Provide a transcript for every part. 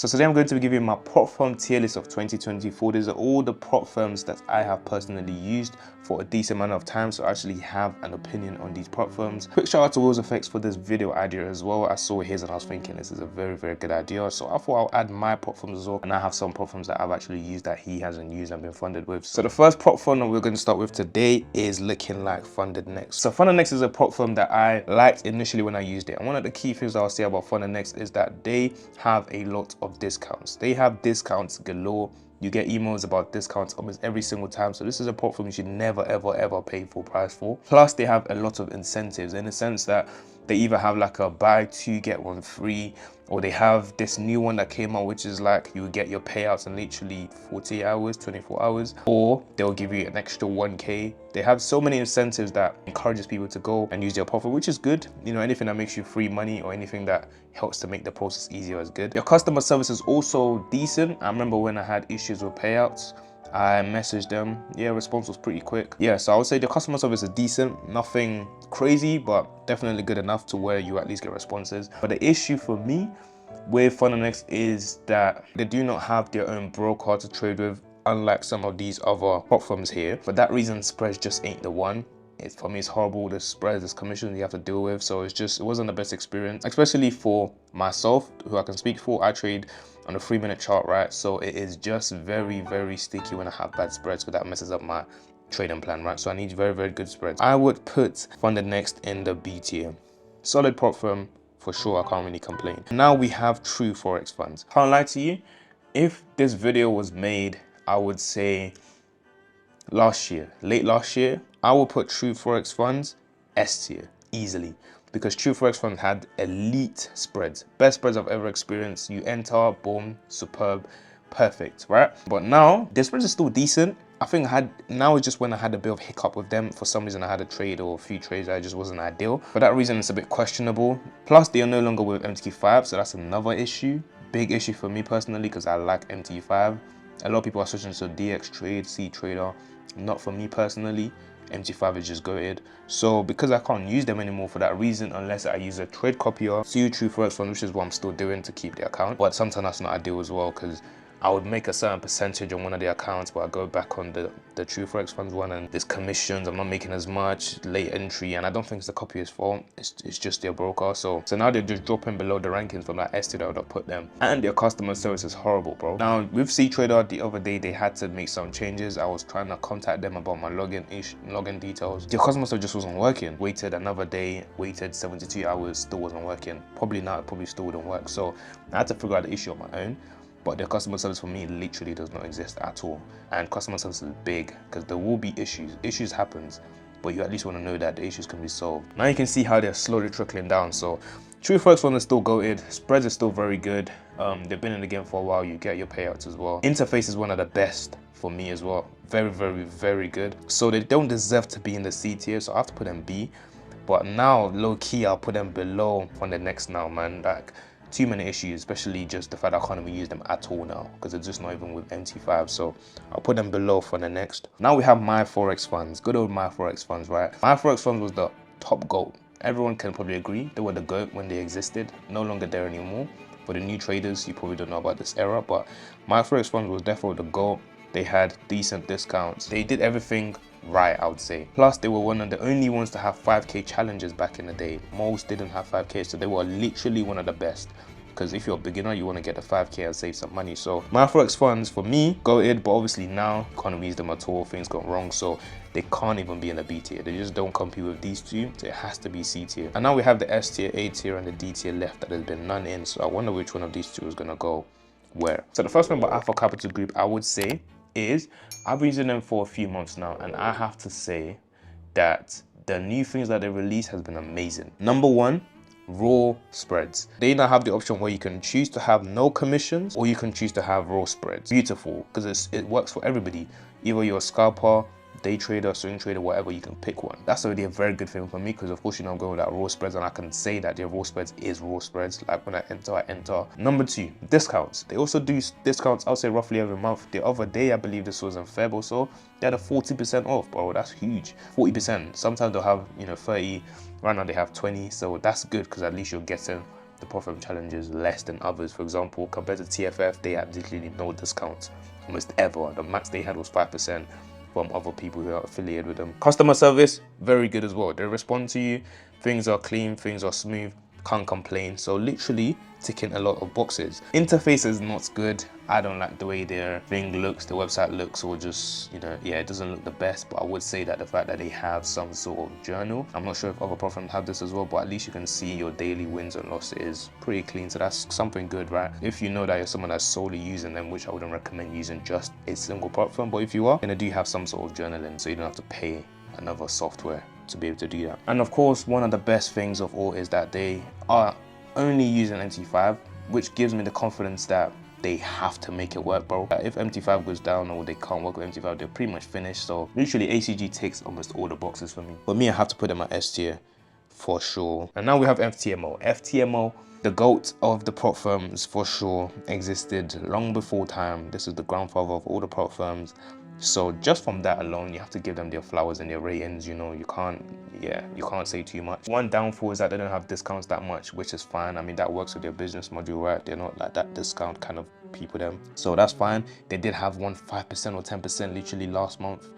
So today I'm going to be giving my prop firm tier list of 2024. These are all the prop firms that I have personally used for a decent amount of time, so I actually have an opinion on these prop firms. Quick shout out to Will's Effects for this video idea as well. I saw his and I was thinking this is a very good idea, so I thought I'll add my prop firms as well, and I have some prop firms that I've actually used that he hasn't used and been funded with. So the first prop firm that we're going to start with today is looking like Funded Next. So Funded Next is a prop firm that I liked initially when I used it, and one of the key things I'll say about Funded Next is that they have a lot of discounts. They have discounts galore. You get emails about discounts almost every single time. So this is a prop firm you should never ever pay full price for. Plus they have a lot of incentives in the sense that they either have like a buy two get one free, or they have this new one that came out which is like you get your payouts in literally 40 hours, 24 hours, or they'll give you an extra 1k. They have so many incentives that encourages people to go and use their prop firm, which is good. You know, anything that makes you free money or anything that helps to make the process easier is good. Their customer service is also decent. I remember when I had issues with payouts, I messaged them. Yeah, response was pretty quick. Yeah, so I would say the customer service is decent. Nothing crazy, but definitely good enough to where you at least get responses. But the issue for me with Funded Next is that they do not have their own broker to trade with, unlike some of these other prop firms here. For that reason, spreads just ain't the one. For me, it's horrible. The spreads, this commission you have to deal with. So it wasn't the best experience, especially for myself, who I can speak for. I trade on a 3-minute chart, right? So it is just very sticky when I have bad spreads, because that messes up my trading plan, right? So I need very good spreads. I would put Funded Next in the B tier. Solid prop firm for sure. I can't really complain. Now we have True Forex funds. Can't lie to you, if this video was made, I would say late last year, I will put True Forex funds S tier easily, because True Forex funds had elite spreads, best spreads I've ever experienced. You enter, boom, superb, perfect, right? But now the spreads are still decent. I think now it's just when I had a bit of hiccup with them. For some reason I had a trade or a few trades that just wasn't ideal. For that reason, it's a bit questionable. Plus they are no longer with MT5, so that's another issue. Big issue for me personally, because I like MT5. A lot of people are switching to DX Trade, C Trader. Not for me personally. MT5 is just goated. So because I can't use them anymore for that reason, unless I use a trade copier, see True Forex fund, which is what I'm still doing to keep the account. But sometimes that's not ideal as well, because I would make a certain percentage on one of the accounts, but I go back on the True Forex funds one and there's commissions. I'm not making as much, late entry, and I don't think it's the copier's fault. It's just their broker. So now they're just dropping below the rankings from that S tier that I would have put them. And their customer service is horrible, bro. Now with C Trader, the other day they had to make some changes. I was trying to contact them about my login details. Their customer service just wasn't working. Waited another day, waited 72 hours, still wasn't working. Probably now it probably still wouldn't work. So I had to figure out the issue on my own. But their customer service for me literally does not exist at all. And customer service is big, because there will be issues. Issues happens, but you at least want to know that the issues can be solved. Now you can see how they're slowly trickling down. So True Forex fund is still goated. Spreads are still very good. They've been in the game for a while. You get your payouts as well. Interface is one of the best for me as well. Very good. So they don't deserve to be in the C tier, so I have to put them B. But now low key I'll put them below Funded Next now, man. Like, too many issues, especially just the fact I can't even use them at all now, because they're just not even with MT5. So I'll put them below for the next. Now we have My Forex funds. Good old My Forex funds, right? My Forex funds was the top GOAT. Everyone can probably agree they were the GOAT when they existed. No longer there anymore. For the new traders, you probably don't know about this era, but My Forex funds was definitely the GOAT. They had decent discounts. They did everything right, I would say. Plus they were one of the only ones to have 5k challenges back in the day. Most didn't have 5k, so they were literally one of the best, because if you're a beginner you want to get the 5k and save some money. So My Forex funds for me goated, but obviously now can't use them at all. Things got wrong, so they can't even be in the B tier. They just don't compete with these two, so it has to be C tier. And now we have the S tier, A tier, and the D tier left that there's been none in. So I wonder which one of these two is gonna go where. So the first member Alpha Capital Group, I would say, is I've been using them for a few months now, and I have to say that the new things that they release has been amazing. Number one, raw spreads. They now have the option where you can choose to have no commissions, or you can choose to have raw spreads. Beautiful, because it works for everybody. Either you're a scalper, day trader, swing trader, whatever, you can pick one. That's already a very good thing for me, because of course, you know, I'm going with that raw spreads, and I can say that their raw spreads is raw spreads. Like when I enter. Number two, discounts. They also do discounts, I'll say roughly every month. The other day, I believe this was in Feb or so, they had a 40% off, bro. That's huge. 40%. Sometimes they'll have, you know, 30. Right now they have 20, so that's good, because at least you're getting the profit challenges less than others. For example, compared to TFF, they had literally no discounts almost ever. The max they had was 5% from other people who are affiliated with them. Customer service, very good as well. They respond to you, things are clean, things are smooth, can't complain. So literally ticking a lot of boxes. Interface is not good. I don't like the way their thing looks, the website looks, or just, you know, yeah, it doesn't look the best. But I would say that the fact that they have some sort of journal, I'm not sure if other platforms have this as well, but at least you can see your daily wins and losses pretty clean. So that's something good, right? If you know that you're someone that's solely using them, which I wouldn't recommend using just a single platform, but if you are, then I do have some sort of journaling, so you don't have to pay another software to be able to do that. And of course, one of the best things of all is that they are only using MT5, which gives me the confidence that they have to make it work, bro. If MT5 goes down or they can't work with MT5, they're pretty much finished. So literally ACG ticks almost all the boxes for me. For me, I have to put them at S tier for sure. And now we have FTMO. FTMO, the GOAT of the prop firms for sure, existed long before time. This is the grandfather of all the prop firms. So just from that alone, you have to give them their flowers and their ratings. You know, you can't say too much. One downfall is that they don't have discounts that much, which is fine. I mean, that works with their business module, right? They're not like that discount kind of people them. So that's fine. They did have one 5% or 10% literally last month,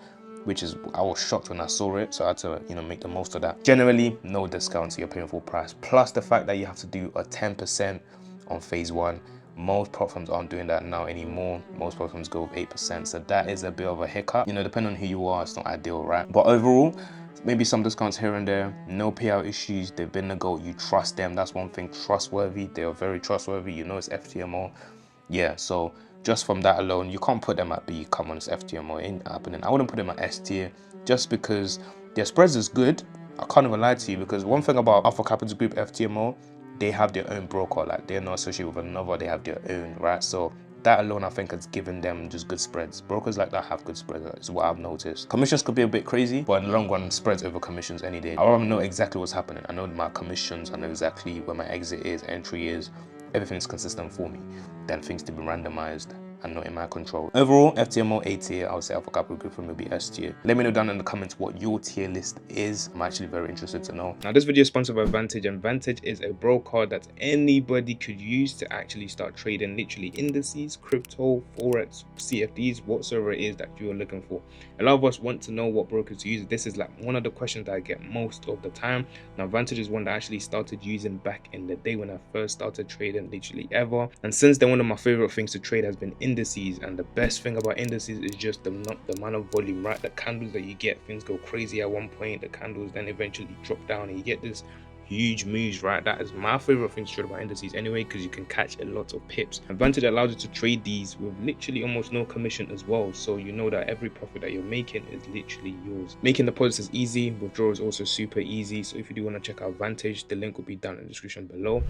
which is, I was shocked when I saw it. So I had to, you know, make the most of that. Generally, no discounts, you're paying full price. Plus the fact that you have to do a 10% on phase one. Most platforms aren't doing that now anymore. Most platforms go with 8%. So that is a bit of a hiccup. You know, depending on who you are, it's not ideal, right? But overall, maybe some discounts here and there. No payout issues. They've been the GOAT. You trust them. That's one thing. Trustworthy. They are very trustworthy. You know, it's FTMO. Yeah, so just from that alone, you can't put them at B. Come on, it's FTMO. It ain't happening. I wouldn't put them at S tier just because their spreads is good. I can't even lie to you, because one thing about Alpha Capital Group FTMO, they have their own broker. Like, they're not associated with another, they have their own, right? So that alone, I think, has given them just good spreads. Brokers like that have good spreads, is what I've noticed. Commissions could be a bit crazy, but in the long run, spreads over commissions any day. I want to know exactly what's happening. I know my commissions, I know exactly where my exit is, entry is. Everything's consistent for me. Then things to be randomized and not in my control. Overall, FTMO A tier, I would say Alpha Capital Group will be S tier. Let me know down in the comments what your tier list is. I'm actually very interested to know. Now, this video is sponsored by Vantage, and Vantage is a broker that anybody could use to actually start trading literally indices, crypto, Forex, CFDs, whatsoever it is that you're looking for. A lot of us want to know what brokers to use. This is like one of the questions that I get most of the time. Now, Vantage is one that I actually started using back in the day when I first started trading, literally ever. And since then, one of my favorite things to trade has been indices. And the best thing about indices is just the amount of volume, right? The candles that you get, things go crazy at one point, the candles then eventually drop down and you get this huge moves, right? That is my favorite thing to trade about indices anyway, because you can catch a lot of pips. Advantage allows you to trade these with literally almost no commission as well, so you know that every profit that you're making is literally yours. Making deposits is easy, withdrawal is also super easy. So if you do want to check out Vantage, the link will be down in the description below.